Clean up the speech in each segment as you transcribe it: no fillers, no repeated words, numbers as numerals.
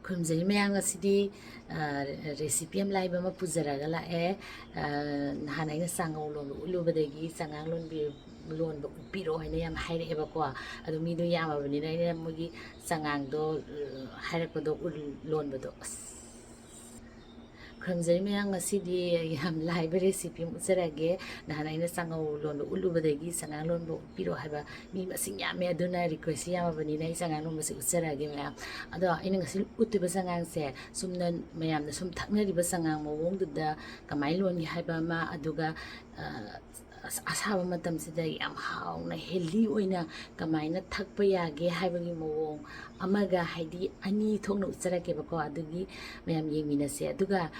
ꯈꯨꯔꯨꯝꯖꯔꯤ ꯃꯌꯥꯝ ꯉꯁꯤꯗꯤ ꯔꯦꯁꯤꯄꯤ ꯑꯃ ꯂꯥꯏꯕ ꯑꯃ ꯄꯨꯖꯔꯒ ꯂꯥꯛꯑꯦ ꯅꯍꯥꯟ ꯑꯩꯅ ꯆꯥꯉꯧ ꯂꯣꯟꯕ ꯎꯠꯂꯨꯕꯗꯒꯤ ꯆꯉꯥꯡ ꯂꯣꯟꯕ ꯎꯠꯄꯤꯔꯣ ꯍꯥꯏꯅ ꯌꯥꯝ ꯍꯥꯏꯔꯛꯑꯦꯕꯀꯣ ꯑꯗꯣ ꯃꯤꯗꯣ ꯌꯥꯝꯃꯕꯅꯤꯅ ꯑꯩꯅ ꯃꯣꯏꯒꯤ ꯆꯉꯥꯡꯗꯣ ꯍꯥꯏꯔꯛꯄꯗꯣ ꯂꯣꯟꯕꯗꯣ ꯈꯨꯔꯨꯝꯖꯔꯤ ꯃꯌꯥꯝ ꯉꯁꯤꯗꯤ ꯌꯥꯝ ꯂꯥꯏꯕ ꯔꯦꯁꯤꯄꯤ ꯑꯃ ꯎꯠꯆꯔꯒꯦ ꯅꯍꯥꯟ ꯑꯩꯅ ꯆꯥꯉꯧ ꯂꯣꯟꯕ ꯎꯠꯂꯨꯕꯗꯒꯤ ꯆꯉꯥꯡ ꯂꯣꯟꯕ ꯎꯠꯄꯤꯔꯣ ꯍꯥꯏꯕ ꯃꯤ ꯃꯁꯤꯡ ꯌꯥꯝꯃꯦ ꯑꯗꯨꯅ ꯔꯤꯀ꯭ꯋꯦꯁ ꯌꯥꯝꯃꯕꯅꯤꯅ ꯑꯩ ꯆꯉꯥꯡ ꯂꯣꯟꯕꯁꯦ ꯎꯠꯆꯔꯒꯦ ꯃꯌꯥꯝ ꯑꯗꯣ ꯑꯩꯅ ꯉꯁꯤ ꯎꯠꯇꯣꯏꯕ ꯆꯉꯥꯡꯁꯦ ꯁꯨꯝꯅ ꯃꯌꯥꯝꯅ ꯁꯨꯝ ꯊꯛꯅꯔꯤꯕ ꯆꯉꯥꯡ ꯃꯑꯣꯡꯗꯨꯗ ꯀꯃꯥꯏꯅ ꯂꯣꯟꯒꯦ ꯍꯥꯏꯕ ꯑꯃ ꯑꯗꯨꯒ ꯑꯁꯥꯕ ꯃꯇꯝꯁꯤꯗ ꯌꯥꯝ ꯍꯥꯎꯅ ꯍꯦꯜꯗꯤ ꯑꯣꯏꯅ ꯀꯃꯥꯏꯅ ꯊꯛꯄ ꯌꯥꯒꯦ ꯍꯥꯏꯕꯒꯤ ꯃꯑꯣꯡ ꯑꯃꯒ ꯍꯥꯏꯗꯤ ꯑꯅꯤ ꯊꯣꯛꯅ ꯎꯠꯆꯔꯛꯀꯦꯕꯀꯣ ꯑꯗꯨꯒꯤ ꯃꯌꯥꯝ ꯌꯦꯡꯃꯤꯟꯅꯁꯦ ꯑꯗꯨꯒ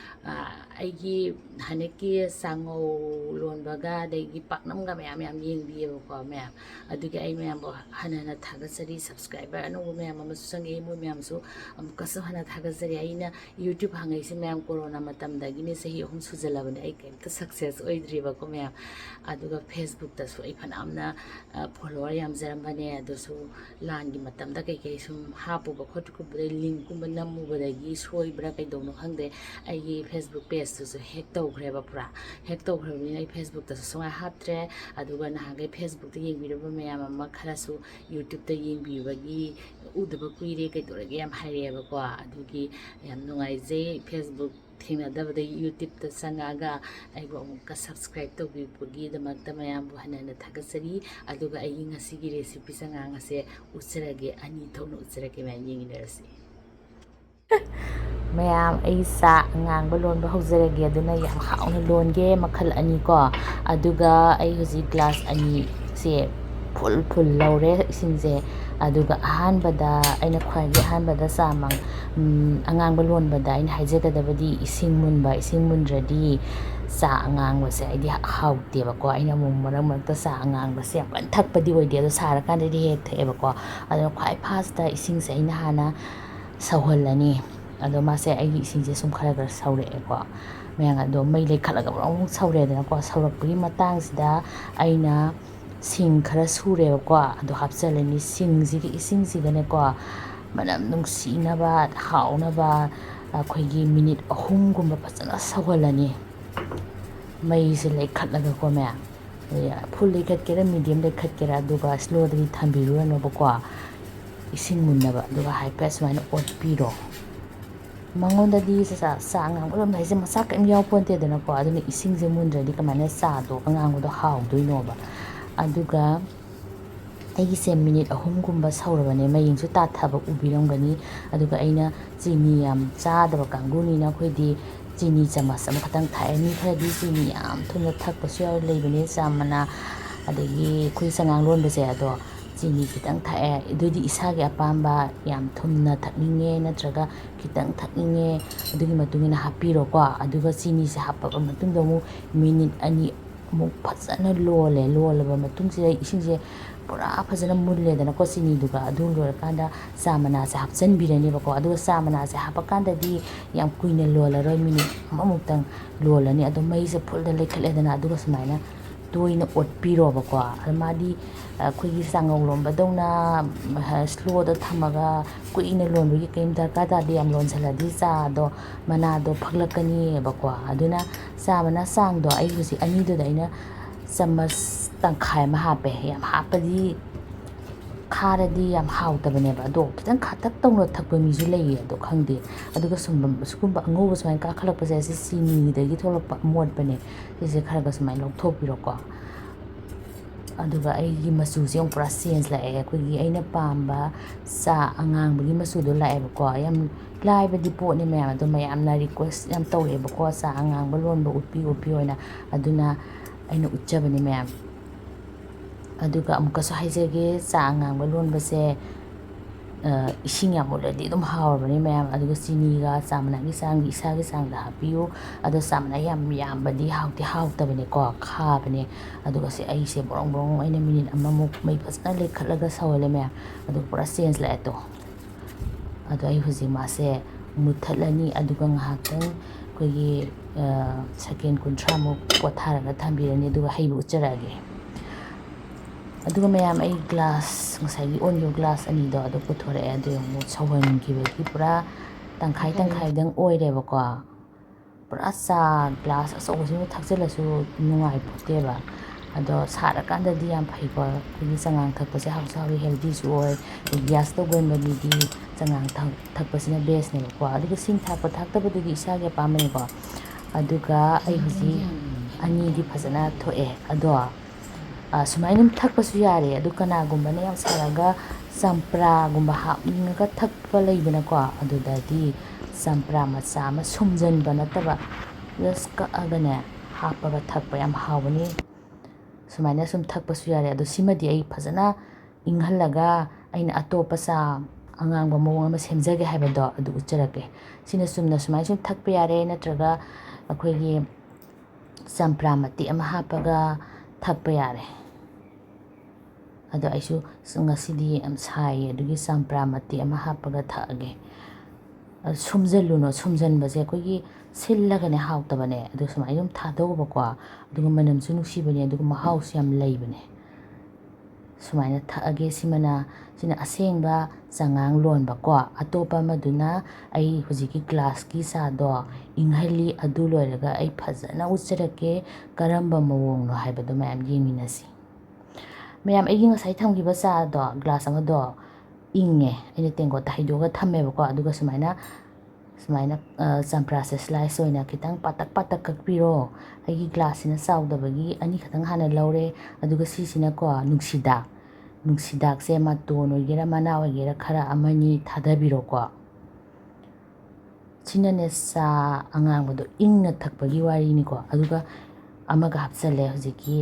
ꯑꯩꯒꯤ ꯍꯟꯗꯛꯀꯤ ꯆꯥꯉꯧ ꯂꯣꯟꯕꯒ ꯑꯗꯒꯤ ꯄꯥꯛꯅꯝꯒ ꯃꯌꯥꯝ ꯌꯦꯡꯕꯤꯌꯦꯕꯀꯣ ꯃꯌꯥꯝ ꯑꯗꯨꯒꯤ ꯑꯩ ꯃꯌꯥꯝꯕꯨ ꯍꯟꯅ ꯍꯟꯅ ꯊꯥꯒꯠꯆꯔꯤ ꯁꯕꯁꯀ꯭ꯔꯥꯏꯕꯔ ꯑꯅꯧꯕ ꯃꯌꯥꯝ ꯑꯃꯁꯨ ꯆꯪꯉꯛꯏ ꯃꯣꯏ ꯃꯌꯥꯝꯁꯨ ꯑꯃꯨꯛꯀꯁꯨ ꯍꯟꯅ ꯊꯥꯒꯠꯆꯔꯤ ꯑꯩꯅ ꯌꯨꯇ꯭ꯌꯨꯕ ꯍꯥꯡꯉꯛꯏꯁꯦ ꯃꯌꯥꯝ ꯀꯣꯔꯣꯅꯥ ꯃꯇꯝꯗꯒꯤꯅꯤ ꯆꯍꯤ 3 ꯁꯨꯖꯜꯂꯕꯅꯤ ꯑꯩ ꯀꯩꯝꯇ ꯁꯛꯁꯦꯁ ꯑꯣꯏꯗ꯭ꯔꯤꯕꯀꯣ ꯃꯌꯥꯝ ꯑꯗꯨꯒ ꯐꯦꯁꯕꯨꯛꯇꯁꯨ ꯑꯩ ꯐꯅꯌꯥꯝꯅ ꯐꯣꯂꯣꯋꯔ ꯌꯥꯝꯖꯔꯝꯕꯅꯦ ꯑꯗꯨꯁꯨ ꯂꯥꯟꯒꯤ ꯃꯇꯝꯗ ꯀꯩꯀꯩ ꯁꯨꯝ ꯍꯥꯞꯄꯨꯕ ꯈꯣꯠꯄꯨꯕꯗꯩ ꯂꯤꯡꯀꯨꯝꯕ ꯅꯝꯃꯨꯕꯗꯒꯤ ꯁꯣꯏꯕ꯭ꯔꯥ ꯀꯩꯗꯧꯅꯣ ꯈꯪꯗꯦ ꯑꯩꯒꯤ ꯐꯦꯁꯕꯨꯛ ꯄꯦꯖꯇꯨꯁꯨ ꯍꯦꯛ ꯇꯧꯈ꯭ꯔꯦꯕ ꯄꯨꯔꯥ ꯍꯦꯛ ꯇꯧꯈ꯭ꯔꯕꯅꯤꯅ ꯑꯩ ꯐꯦꯁꯕꯨꯛꯇꯁꯨ ꯁꯨꯡꯍꯥꯞ ꯍꯥꯞꯇ꯭ꯔꯦ ꯑꯗꯨꯒ ꯅꯍꯥꯟꯈꯩ ꯐꯦꯁꯕꯨꯛꯇ ꯌꯦꯡꯕꯤꯔꯕ ꯃꯌꯥꯝ ꯑꯃ ꯈꯔꯁꯨ ꯌꯨꯇ꯭ꯌꯨꯕꯇ ꯌꯦꯡꯕꯤꯕꯒꯤ ꯎꯗꯕ ꯀꯨꯏꯔꯦ ꯀꯩꯗꯧꯔꯒꯦ ꯌꯥꯝ ꯍꯥꯏꯔꯛꯑꯦꯕꯀꯣ ꯑꯗꯨꯒꯤ ꯌꯥꯝ ꯅꯨꯡꯉꯥꯏꯖꯩ ꯐꯦꯁꯕꯨꯛ ꯊꯦꯡꯅꯗꯕꯗ ꯌꯨꯇ꯭ꯌꯨꯕꯇ ꯆꯪꯉꯛꯑꯒ ꯑꯩꯕꯨ ꯑꯃꯨꯛꯀ ꯁꯕꯁꯀ꯭ꯔꯥꯏꯕ ꯇꯧꯕꯤꯕꯒꯤꯗꯃꯛꯇ ꯃꯌꯥꯝꯕꯨ ꯍꯟꯅ ꯍꯟꯅ ꯊꯥꯒꯠꯆꯔꯤ ꯑꯗꯨꯒ ꯑꯩꯒꯤ ꯉꯁꯤꯒꯤ ꯔꯦꯁꯤꯄꯤ ꯆꯉꯥꯡ ꯑꯁꯦ ꯎꯠꯆꯔꯒꯦ ꯑꯅꯤ ꯊꯣꯛꯅ ꯎꯠꯆꯔꯒꯦ ꯃꯌꯥꯝ ꯌꯦꯡꯃꯤꯟꯅꯔꯁꯤ ꯃꯌꯥꯝ ꯑꯩ ꯆꯥ ꯑꯉꯥꯡꯕ ꯂꯣꯟꯕ ꯍꯧꯖꯔꯒꯦ ꯑꯗꯨꯅ ꯌꯥꯝ ꯍꯥꯎꯅ ꯂꯣꯟꯒꯦ ꯃꯈꯜ ꯑꯅꯤ ꯀꯣ ꯑꯗꯨꯒ ꯑꯩ ꯍꯧꯖꯤꯛ ꯒ꯭ꯂꯥꯁ ꯑꯅꯤꯁꯦ ꯐꯨꯜ ꯂꯧꯔꯦ ꯏꯁꯤꯡꯁꯦ ꯑꯗꯨꯒ ꯑꯍꯥꯟꯕꯗ ꯑꯩꯅ ꯈ꯭ꯋꯥꯏꯗꯒꯤ ꯑꯍꯥꯟꯕꯗ ꯑꯉꯥꯡꯕ ꯂꯣꯟꯕꯗ ꯑꯩꯅ ꯍꯥꯏꯖꯒꯗꯕꯗꯤ ꯏꯁꯤꯡ ꯃꯨꯟꯗ꯭ꯔꯗꯤ ꯆꯥ ꯑꯉꯥꯡꯕꯁꯦ ꯑꯩꯗꯤ ꯍꯥꯎꯇꯦꯕꯀꯣ ꯑꯩꯅ ꯑꯃꯨꯛ ꯃꯔꯛ ꯃꯔꯛꯇ ꯆꯥ ꯑꯉꯥꯡꯕꯁꯦ ꯌꯥꯝ ꯀꯟꯅ ꯊꯛꯄꯗꯤ ꯑꯣꯏꯗꯦ ꯑꯗꯣ ꯁꯥꯔꯀꯥꯟꯗꯗꯤ ꯍꯦꯛ ꯊꯛꯑꯦꯕꯀꯣ ꯑꯗꯨꯅ ꯈ꯭ꯋꯥꯏ ꯐꯥꯁꯇ ꯏꯁꯤꯡꯁꯦ ꯑꯩꯅ ꯍꯥꯟꯅ ꯁꯧꯍꯜꯂꯅꯤ ꯑꯗꯣ ꯃꯥꯁꯦ ꯑꯩꯒꯤ ꯏꯁꯤꯡꯁꯦ ꯁꯨꯝ ꯈꯔ ꯁꯧꯔꯛꯑꯦꯀꯣ ꯃꯌꯥꯝ ꯑꯗꯣ ꯃꯩ ꯂꯩꯈꯠꯂꯒ ꯑꯃꯨꯛ ꯁꯧꯔꯦꯗꯅꯀꯣ ꯁꯧꯔꯛꯄꯒꯤ ꯃꯇꯥꯡꯁꯤꯗ ꯑꯩꯅ ꯁꯤꯡ ꯈꯔ ꯁꯨꯔꯦꯕꯀꯣ ꯑꯗꯣ ꯍꯥꯞꯆꯜꯂꯅꯤ ꯁꯤꯡꯁꯤꯒꯤ ꯏꯁꯤꯡꯁꯤꯒꯅꯦꯀꯣ ꯃꯅꯝ ꯅꯨꯡꯁꯤꯅꯕ ꯍꯥꯎꯅꯕ ꯑꯩꯈꯣꯏꯒꯤ ꯃꯤꯅꯤꯠ 3ꯒꯨꯝꯕ ꯐꯖꯅ ꯁꯧꯍꯜꯂꯅꯤ ꯃꯩꯁꯦ ꯂꯩꯈꯠꯂꯒꯀꯣ ꯃꯌꯥꯝ ꯐꯨꯜ ꯂꯩꯈꯠꯀꯦꯔꯥ ꯃꯤꯗꯤꯌꯝ ꯂꯩꯈꯠꯀꯦꯔꯥ ꯑꯗꯨꯒ ꯁ꯭ꯂꯣꯗꯗꯤ ꯊꯝꯕꯤꯔꯨꯔꯅꯣꯕꯀꯣ ꯏꯁꯤꯡ ꯃꯨꯟꯅꯕ ꯑꯗꯨꯒ ꯍꯥꯏꯐꯦꯠ ꯁꯨꯃꯥꯏꯅ ꯑꯣꯠꯄꯤꯔꯣ ꯃꯉꯣꯟꯗꯗꯤ ꯆꯥ ꯑꯉꯥꯡꯕ ꯂꯣꯟꯕ ꯍꯥꯏꯁꯦ ꯃꯆꯥ ꯀꯔꯤꯝ ꯌꯥꯎꯄꯣꯟꯇꯦꯗꯅꯀꯣ ꯑꯗꯨꯅ ꯏꯁꯤꯡꯁꯦ ꯃꯨꯟꯗ꯭ꯔꯗꯤ ꯀꯃꯥꯏꯅ ꯆꯥꯗꯣ ꯑꯉꯥꯡꯕꯗꯣ ꯍꯥꯎꯗꯣꯏꯅꯣꯕ ꯑꯗꯨꯒ ꯑꯩꯒꯤꯁꯦ ꯃꯤꯅꯤꯠ 3ꯒꯨꯝꯕ ꯁꯧꯔꯕꯅꯦ ꯃꯌꯦꯡꯁꯨ ꯇꯥꯊꯕ ꯎꯕꯤꯔꯝꯒꯅꯤ ꯑꯗꯨꯒ ꯑꯩꯅ ꯆꯤꯅꯤ ꯌꯥꯝ ꯆꯥꯗꯕ ꯀꯥꯡꯕꯨꯅꯤꯅ ꯑꯩꯈꯣꯏꯗꯤ ꯆꯤꯅꯤ ꯆꯃꯁ ꯑꯃꯈꯛꯇꯪ ꯊꯥꯛꯑꯦ ꯃꯤ ꯈꯔꯗꯤ ꯆꯤꯅꯤ ꯌꯥꯝ ꯊꯨꯝꯅ ꯊꯛꯄꯁꯨ ꯂꯩꯕꯅꯦ ꯆꯥ ꯃꯅꯥ ꯑꯗꯒꯤ ꯑꯩꯈꯣꯏ ꯆꯉꯥꯡ ꯂꯣꯟꯕꯁꯦ ꯑꯗꯣ ꯆꯤꯅꯤ ꯈꯤꯇꯪ ꯊꯥꯛꯑꯦ ꯑꯗꯨꯗꯤ ꯏꯁꯥꯒꯤ ꯑꯄꯥꯝꯕ ꯌꯥꯝ ꯊꯨꯝꯅ ꯊꯛꯅꯤꯡꯉꯦ ꯅꯠꯇ꯭ꯔꯒ ꯈꯤꯇꯪ ꯊꯛꯅꯤꯡꯉꯦ ꯑꯗꯨꯒꯤ ꯃꯇꯨꯡ ꯏꯟꯅ ꯍꯥꯞꯄꯤꯔꯣꯀꯣ ꯑꯗꯨꯒ ꯆꯤꯅꯤꯁꯦ ꯍꯥꯞꯄꯕ ꯃꯇꯨꯡꯗ ꯑꯃꯨꯛ ꯃꯤꯅꯤꯠ 2 ꯑꯃꯨꯛ ꯐꯖꯅ ꯂꯣꯜꯂꯕ ꯃꯇꯨꯡꯁꯤꯗ ꯏꯁꯤꯡꯁꯦ ꯄꯨꯔꯥ ꯐꯖꯅ ꯃꯨꯜꯂꯦꯗꯅꯀꯣ ꯆꯤꯅꯤꯗꯨꯒ ꯑꯗꯨ ꯂꯣꯏꯔꯀꯥꯟꯗ ꯆꯥ ꯃꯅꯥꯁꯦ ꯍꯥꯞꯆꯤꯟꯕꯤꯔꯅꯦꯕꯀோ ꯑꯗꯨꯒ ꯆꯥ ꯃꯅꯥꯁꯦ ꯍꯥꯞꯄꯀꯥꯟꯗꯗꯤ ꯌꯥꯝ ꯀꯨꯏꯅ ꯂꯣꯜꯂꯔꯣꯏ ꯃꯤꯅꯤꯠ 1ꯃꯨꯛꯇꯪ ꯂꯣꯜꯂꯅꯤ ꯑꯗꯣ ꯃꯩꯁꯦ ꯐꯨꯜꯗ ꯂꯩꯈꯠꯂꯦꯗꯅ ꯑꯗꯨꯒ ꯁꯨꯃꯥꯏꯅ ꯇꯣꯏꯅ ꯑꯣꯠꯄꯤꯔꯣꯕꯀꯣ ꯑꯗꯣ ꯃꯥꯗꯤ ꯑꯩꯈꯣꯏꯒꯤ ꯆꯥꯉꯧ ꯂꯣꯟꯕꯗꯧꯅ ꯁ꯭ꯂꯣꯗ ꯊꯝꯃꯒ ꯀꯨꯏꯅ ꯂꯣꯟꯕꯒꯤ ꯀꯔꯤꯝ ꯗꯔꯀꯥꯔ ꯇꯥꯗꯦ ꯌꯥꯝ ꯂꯣꯟꯁꯤꯜꯂꯗꯤ ꯆꯥꯗꯣ ꯃꯅꯥꯗꯣ ꯐꯛꯂꯛꯀꯅꯤꯕꯀꯣ ꯑꯗꯨꯅ ꯆꯥ ꯃꯅꯥ ꯆꯥꯡꯗꯣ ꯑꯩ ꯍꯧꯖꯤꯛ ꯑꯅꯤꯗꯨꯗ ꯑꯩꯅ ꯆꯃꯁ ꯇꯪꯈꯥꯏ ꯑꯃ ꯍꯥꯞꯄꯦ ꯌꯥꯝ ꯍꯥꯞꯄꯗꯤ ꯈꯥꯔꯗꯤ ꯌꯥꯝ ꯍꯥꯎꯇꯕꯅꯦꯕ ꯑꯗꯣ ꯈꯤꯇꯪ ꯈꯥꯇꯛ ꯇꯧꯅ ꯊꯛꯄ ꯃꯤꯁꯨ ꯂꯩꯌꯦ ꯑꯗꯣ ꯈꯪꯗꯦ ꯑꯗꯨꯒ ꯁꯤꯒꯨꯝꯕ ꯑꯉꯧꯕ ꯁꯨꯃꯥꯏꯅ ꯀꯥꯈꯠꯂꯛꯄꯁꯦ ꯑꯁꯤ ꯆꯤꯅꯤꯗꯒꯤ ꯊꯣꯛꯂꯛꯄ ꯑꯃꯣꯠꯄꯅꯦ ꯁꯤꯁꯦ ꯈꯔ ꯁꯨꯃꯥꯏꯅ ꯂꯧꯊꯣꯛꯄꯤꯔꯣꯀꯣ ꯑꯗꯨꯒ ꯑꯩꯒꯤ ꯃꯆꯨꯁꯦ ꯑꯃꯨꯛ ꯄꯨꯔꯥ ꯆꯦꯟꯖ ꯂꯥꯛꯑꯦ ꯑꯩꯈꯣꯏꯒꯤ ꯑꯩꯅ ꯄꯥꯝꯕ ꯆꯥ ꯑꯉꯥꯡꯕꯒꯤ ꯃꯆꯨꯗꯣ ꯂꯥꯛꯑꯦꯕꯀꯣ ꯌꯥꯝ ꯂꯥꯏꯕꯗꯤ ꯄꯣꯠꯅꯤ ꯃꯌꯥꯝ ꯑꯗꯣ ꯃꯌꯥꯝꯅ ꯔꯤꯀ꯭ꯋꯦꯁ ꯌꯥꯝ ꯇꯧꯔꯛꯑꯦꯕꯀꯣ ꯆꯥ ꯑꯉꯥꯡꯕ ꯂꯣꯟꯕ ꯎꯠꯄꯤꯌꯨ ꯍꯥꯏꯅ ꯑꯗꯨꯅ ꯑꯩꯅ ꯎꯠꯆꯕꯅꯤ ꯃꯌꯥꯝ ꯑꯗꯨꯒ ꯑꯃꯨꯛꯀꯁꯨ ꯍꯥꯏꯖꯒꯦ ꯆꯥ ꯑꯉꯥꯡꯕ ꯂꯣꯟꯕꯁꯦ ꯏꯁꯤꯡ ꯌꯥꯝ ꯃꯨꯠꯂꯗꯤ ꯑꯗꯨꯝ ꯍꯥꯎꯔꯕꯅꯤ ꯃꯌꯥꯝ ꯑꯗꯨꯒ ꯆꯤꯅꯤꯒ ꯆꯥ ꯃꯅꯥꯒꯤ ꯆꯥꯡꯒꯤ ꯏꯁꯥꯒꯤ ꯆꯥꯡꯗ ꯍꯥꯞꯄꯤꯌꯨ ꯑꯗꯣ ꯆꯥ ꯃꯅꯥ ꯌꯥꯝ ꯌꯥꯝꯕꯗꯤ ꯍꯥꯎꯇꯕꯅꯦꯀꯣ ꯈꯥꯕꯅꯦ ꯑꯗꯨꯒ ꯑꯩꯁꯦ ꯕ꯭ꯔꯣꯡ ꯑꯩꯅ ꯃꯤꯅꯤꯠ 1ꯃꯨꯛ ꯃꯩ ꯐꯖꯅ ꯂꯩꯈꯠꯂꯒ ꯁꯧꯍꯜꯂꯦ ꯃꯌꯥꯝ ꯑꯗꯨ ꯄꯨꯔꯥ ꯆꯦꯟꯖ ꯂꯥꯛꯑꯦ ꯇꯣ ꯑꯗꯣ ꯑꯩ ꯍꯧꯖꯤꯛ ꯃꯥꯁꯦ ꯃꯨꯠꯊꯠꯂꯅꯤ ꯑꯗꯨꯒ ꯉꯥꯏꯍꯥꯛꯇꯪ ꯑꯩꯈꯣꯏꯒꯤ ꯁꯦꯀꯦꯟ 30ꯃꯨꯛ ꯄꯣꯊꯥꯔꯒ ꯊꯝꯕꯤꯔꯅꯤ ꯑꯗꯨꯒ ꯍꯩꯕ ꯎꯠꯆꯔꯛꯑꯒꯦ ꯑꯗꯨꯒ ꯃꯌꯥꯝ ꯑꯩ ꯒ꯭ꯂꯥꯁ ꯉꯁꯥꯏꯒꯤ ꯑꯣꯟꯈꯤꯕ ꯒ꯭ꯂꯥꯁ 2ꯗꯣ ꯑꯗꯨ ꯄꯨꯊꯣꯔꯛꯑꯦ ꯑꯗꯨ ꯑꯃꯨꯛ ꯁꯧꯍꯟꯈꯤꯕꯒꯤ ꯄꯨꯔꯥ ꯇꯪꯈꯥꯏ ꯇꯪꯈꯥꯏꯗꯪ ꯑꯣꯏꯔꯦꯕꯀꯣ pura cha glass ꯑꯆꯧꯕꯁꯤꯃ ꯊꯛꯆꯜꯂꯁꯨ ꯅꯨꯡꯉꯥꯏꯄꯣꯠꯇꯦꯕ ꯑꯗꯣ ꯁꯥꯔꯀꯥꯟꯗꯗꯤ ꯌꯥꯝ ꯐꯩꯀꯣ ꯑꯩꯈꯣꯏꯒꯤ ꯆꯉꯥꯡ ꯊꯛꯄꯁꯦ ꯍꯥꯎꯁꯨ ꯍꯥꯎꯋꯤ ꯍꯦꯜꯗꯤꯁꯨ ꯑꯣꯏ ꯒ꯭ꯌꯥꯁ ꯇꯧꯒꯟꯕ ꯃꯤꯗꯤ ꯆꯉꯥꯡ ꯊꯛꯄꯁꯤꯅ ꯕꯦꯁꯅꯦꯕꯀꯣ ꯑꯗꯨꯒ ꯁꯤꯡ ꯊꯥꯛꯄ ꯊꯥꯛꯇꯕꯗꯨꯗꯤ ꯏꯁꯥꯒꯤ ꯑꯄꯥꯝꯕꯅꯤꯀꯣ ꯑꯗꯨꯒ ꯑꯩ ꯍꯧꯖꯤꯛ ꯑꯅꯤꯗꯤ ꯐꯖꯅ ꯊꯣꯛꯑꯦ ꯑꯗꯣ ꯁꯨꯃꯥꯏꯅ ꯑꯗꯨꯝ ꯊꯛꯄꯁꯨ ꯌꯥꯔꯦ ꯑꯗꯨ ꯀꯅꯥꯒꯨꯝꯕꯅ ꯌꯥꯝ ꯁꯥꯔꯒ ꯆꯝꯄ꯭ꯔꯥꯒꯨꯝꯕ ꯍꯥꯞꯅꯤꯡꯉꯒ ꯊꯛꯄ ꯂꯩꯗꯅꯀꯣ ꯑꯗꯨꯗꯗꯤ ꯆꯝꯄ꯭ꯔꯥ ꯃꯆꯥ ꯑꯃ ꯁꯨꯝꯖꯟꯕ ꯅꯠꯇꯕ ꯖꯁ ꯀꯛꯑꯒꯅꯦ ꯍꯥꯞꯄꯒ ꯊꯛꯄ ꯌꯥꯝ ꯍꯥꯎꯕꯅꯤ ꯁꯨꯃꯥꯏꯅ ꯁꯨꯝ ꯊꯛꯄꯁꯨ ꯌꯥꯔꯦ ꯑꯗꯣ ꯁꯤꯃꯗꯤ ꯑꯩ ꯐꯖꯅ ꯏꯪꯍꯜꯂꯒ ꯑꯩꯅ ꯑꯇꯣꯞꯄ ꯆꯥ ꯑꯉꯥꯡꯕ ꯃꯑꯣꯡ ꯑꯃ ꯁꯦꯝꯖꯒꯦ ꯍꯥꯏꯕꯗꯣ ꯑꯗꯨ ꯎꯠꯆꯔꯛꯀꯦ ꯁꯤꯅ ꯆꯨꯝꯅ ꯁꯨꯃꯥꯏꯅ ꯁꯨꯝ ꯊꯛꯄ ꯌꯥꯔꯦ ꯅꯠꯇ꯭ꯔꯒ ꯑꯩꯈꯣꯏꯒꯤ ꯆꯝꯄ꯭ꯔꯥ ꯃꯇꯦꯛ ꯑꯃ ꯍꯥꯞꯄꯒ ꯊꯛꯄ ꯌꯥꯔꯦ ꯑꯗꯣ ꯑꯩꯁꯨ ꯉꯁꯤꯗꯤ ꯌꯥꯝ ꯁꯥꯏꯌꯦ ꯑꯗꯨꯒꯤ ꯆꯝꯄ꯭ꯔꯥ ꯃꯇꯦꯛ ꯑꯃ ꯍꯥꯞꯄꯒ ꯊꯛꯑꯒꯦ ꯁꯨꯝꯖꯜꯂꯨꯅꯣ ꯁꯨꯝꯖꯟꯕꯁꯦ ꯑꯩꯈꯣꯏꯒꯤ ꯁꯤꯜꯂꯒꯅꯦ ꯍꯥꯎꯇꯕꯅꯦ ꯑꯗꯨ ꯁꯨꯃꯥꯏꯅ ꯑꯗꯨꯝ ꯊꯥꯗꯧꯕꯀꯣ ꯑꯗꯨꯒ ꯃꯅꯝꯁꯨ ꯅꯨꯡꯁꯤꯕꯅꯦ ꯑꯗꯨꯒ ꯃꯍꯥꯎꯁꯨ ꯌꯥꯝ ꯂꯩꯕꯅꯦ ꯁꯨꯃꯥꯏꯅ ꯊꯛꯑꯒꯦ ꯁꯤꯅ ꯑꯁꯦꯡꯕ ꯆꯉꯥꯡ ꯂꯣꯟꯕꯀꯣ ꯑꯇꯣꯞꯄ ꯑꯃꯗꯨꯅ ꯑꯩ ꯍꯧꯖꯤꯛꯀꯤ ꯒ꯭ꯂꯥꯁꯀꯤ ꯆꯥꯗꯣ ꯏꯪꯍꯜꯂꯤ ꯑꯗꯨ ꯂꯣꯏꯔꯒ ꯑꯩ ꯐꯖꯅ ꯎꯠꯆꯔꯛꯀꯦ ꯀꯔꯝꯕ ꯃꯑꯣꯡꯅꯣ ꯍꯥꯏꯕꯗꯣ ꯃꯌꯥꯝ ꯌꯦꯡꯃꯤꯟꯅꯁꯤ ꯃꯌꯥꯝ ꯑꯩꯒꯤ ꯉꯁꯥꯏ ꯊꯝꯈꯤꯕ ꯆꯥꯗꯣ ꯒ꯭ꯂꯥꯁ ꯑꯃꯗꯣ ꯏꯪꯉꯦ ꯑꯩꯅ ꯇꯦꯡꯀꯣꯠꯇ ꯍꯩꯗꯣꯛꯑꯒ ꯊꯝꯃꯦꯕꯀꯣ ꯑꯗꯨꯒ ꯁꯨꯃꯥꯏꯅ ꯆꯝꯄ꯭ꯔꯥꯁꯦ ꯁ꯭ꯂꯥꯏꯁ ꯑꯣꯏꯅ ꯈꯤꯇꯪ ꯄꯥꯇꯛ ꯄꯥꯇꯛ ꯀꯛꯄꯤꯔꯣ ꯑꯩꯒꯤ ꯒ꯭ꯂꯥꯁꯁꯤꯅ ꯆꯥꯎꯗꯕꯒꯤ ꯑꯅꯤꯈꯛꯇꯪ ꯍꯥꯟꯅ ꯂꯧꯔꯦ ꯑꯗꯨꯒ ꯁꯤꯁꯤꯅꯀꯣ ꯅꯨꯡꯁꯤꯗꯥꯛꯁꯦ ꯃꯇꯣꯟ ꯑꯣꯏꯒꯦꯔꯥ ꯃꯅꯥ ꯑꯣꯏꯒꯦꯔꯥ ꯈꯔ ꯑꯃꯅꯤ ꯊꯥꯗꯕꯤꯔꯣꯀꯣ ꯁꯤꯅꯅꯦ ꯆꯥ ꯑꯉꯥꯡꯕꯗꯣ ꯏꯪꯅ ꯊꯛꯄꯒꯤ ꯋꯥꯔꯤꯅꯤꯀꯣ ꯑꯗꯨꯒ ꯑꯃꯒ ꯍꯥꯞꯆꯜꯂꯦ ꯍꯧꯖꯤꯛꯀꯤ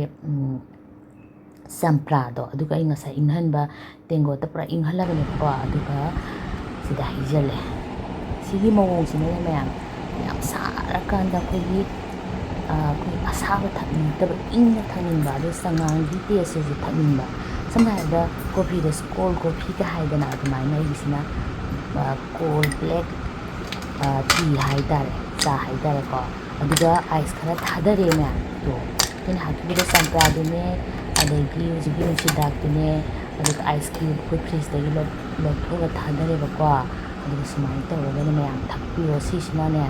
ꯆꯝꯄ꯭ꯔꯥꯗꯣ ꯑꯗꯨꯒ ꯑꯩ ꯉꯁꯥꯏ ꯏꯪꯍꯟꯕ ꯇꯦꯡꯀꯣꯠꯇ ꯄꯨꯔꯥ ꯏꯪꯍꯜꯂꯕꯅꯦꯕꯀꯣ ꯑꯗꯨꯒ ꯁꯤꯗ ꯍꯩꯖꯜꯂꯦ ꯁꯤꯒꯤ ꯃꯑꯣꯡꯁꯤꯅꯅꯦ ꯃꯌꯥꯝ ꯌꯥꯝ ꯁꯥꯔꯀꯥꯟꯗ ꯑꯩꯈꯣꯏꯒꯤ ꯑꯁꯥꯕ ꯊꯛꯅꯤꯡꯉꯛꯇꯕ ꯏꯪꯅ ꯊꯛꯅꯤꯡꯕ ꯑꯗꯨ ꯆꯉꯥꯡꯒꯤ ꯇꯦꯁꯁꯤꯁꯨ ꯊꯛꯅꯤꯡꯕ ꯁꯝꯅ ꯍꯥꯏꯔꯕꯗ ꯀꯣꯐꯤꯗꯁꯨ ꯀꯣꯜ ꯀꯣꯐꯤꯒ ꯍꯥꯏꯗꯅ ꯑꯗꯨꯃꯥꯏꯅ ꯑꯩꯒꯤꯁꯤꯅ ꯀꯣꯜ ꯕ꯭ꯂꯦꯛ ꯇꯤ ꯍꯥꯏꯇꯥꯔꯦ ꯆꯥ ꯍꯥꯏꯇꯥꯔꯦꯀꯣ ꯑꯗꯨꯒ ꯑꯥꯏꯁ ꯈꯔ ꯊꯥꯗꯔꯦ ꯃꯌꯥꯝ ꯑꯩꯅ ꯍꯥꯞꯈꯤꯕꯗ ꯆꯝꯄ꯭ꯔꯥꯗꯨꯅꯦ ꯑꯗꯒꯤ ꯍꯧꯖꯤꯛꯀꯤ ꯅꯨꯡꯁꯤꯗꯥꯛꯇꯨꯅꯦ ꯑꯗꯨꯒ ꯑꯥꯏꯁ ꯀ꯭ꯌꯨꯕ ꯑꯩꯈꯣই ꯐ꯭ꯔꯤꯖꯇꯒꯤ ꯂꯧꯊꯣꯛꯑꯒ ꯊꯥꯗꯔꯦꯕꯀꯣ ꯑꯗꯨꯒ ꯁꯨꯃꯥꯏꯅ ꯇꯧꯔꯒꯅꯦ ꯃꯌꯥꯝ ꯊꯛꯄꯤꯔꯣ ꯁꯤꯁꯤꯅꯅꯦ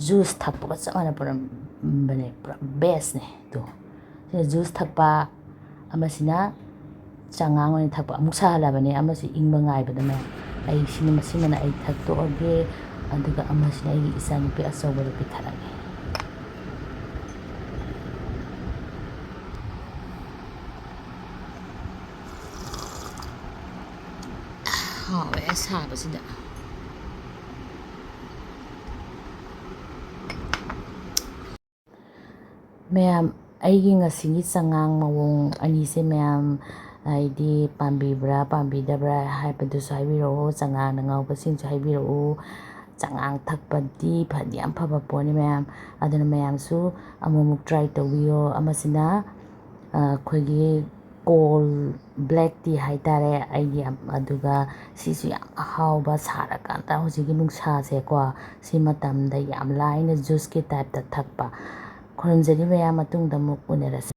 ꯖꯨꯁ ꯊꯛꯄꯒ ꯆꯞ ꯃꯥꯟꯅꯕꯅꯦ ꯄꯨꯔꯥ ꯕꯦꯁꯅꯦ ꯁꯤꯅ ꯖꯨꯁ ꯊꯛꯄ ꯑꯃꯁꯤꯅ ꯆꯉꯥꯡ ꯑꯣꯏꯅ ꯊꯛꯄ ꯑꯃꯨꯛ ꯁꯥꯍꯜꯂꯕꯅꯦ ꯑꯃꯁꯨ ꯏꯪꯕ ꯉꯥꯏꯕꯗ ꯃꯌꯥꯝ ꯑꯩ ꯁꯤꯃꯅ ꯑꯩ ꯊꯛꯇꯣꯛꯑꯒꯦ ꯑꯗꯨꯒ ꯑꯃꯁꯤꯅ ꯑꯩꯒꯤ ꯏꯆꯥꯅꯨꯄꯤ ꯑꯆꯧꯕꯗ ꯄꯤꯊꯛꯑꯒꯦ ꯍꯥꯎꯋꯦ ꯁꯥꯕꯁꯤꯗ ꯃꯌꯥꯝ ꯑꯩꯒꯤ ꯉꯁꯤꯒꯤ ꯆꯉꯥꯡ ꯃꯑꯣꯡ ꯑꯅꯤꯁꯦ ꯃꯌꯥꯝ ꯍꯥꯏꯗꯤ ꯄꯥꯝꯕꯤꯕ꯭ꯔꯥ ꯄꯥꯝꯕꯤꯗꯕ꯭ꯔꯥ ꯍꯥꯏꯕꯗꯨꯁꯨ ꯍꯥꯏꯕꯤꯔꯛꯎ ꯆꯉꯥꯡꯅ ꯉꯥꯎꯕꯁꯤꯡꯁꯨ ꯍꯥꯏꯕꯤꯔꯛꯎ ꯆꯉꯥꯡ ꯊꯛꯄꯗꯤ ꯐꯗꯤ ꯌꯥꯝ ꯐꯕ ꯄꯣꯠꯅꯤ ꯃꯌꯥꯝ ꯑꯗꯨꯅ ꯃꯌꯥꯝꯁꯨ ꯑꯃꯨꯛ ꯇ꯭ꯔꯥꯏ ꯇꯧꯕꯤꯌꯣ ꯑꯃꯁꯤꯅ ꯑꯩꯈꯣꯏꯒꯤ ꯀꯣꯜ ꯕ꯭ꯂꯦꯛ ꯇꯤ ꯍꯥꯏꯇꯥꯔꯦ ꯑꯩꯒꯤ ꯑꯗꯨꯒ ꯁꯤꯁꯨ ꯌꯥꯝ ꯍꯥꯎꯕ ꯁꯥꯔꯀꯥꯟꯗ ꯍꯧꯖꯤꯛꯀꯤ ꯅꯨꯡꯁꯥꯁꯦꯀꯣ ꯁꯤ ꯃꯇꯝꯗ ꯌꯥꯝ ꯂꯥꯏꯅ ꯖꯨꯁꯀꯤ ꯇꯥꯏꯞꯇ ꯊꯛꯄ ꯈꯨꯔꯨꯝꯖꯔꯤ ꯃꯌꯥꯝ ꯃꯇꯨꯡꯗ ꯑꯃꯨꯛ ꯎꯅꯔꯁꯤ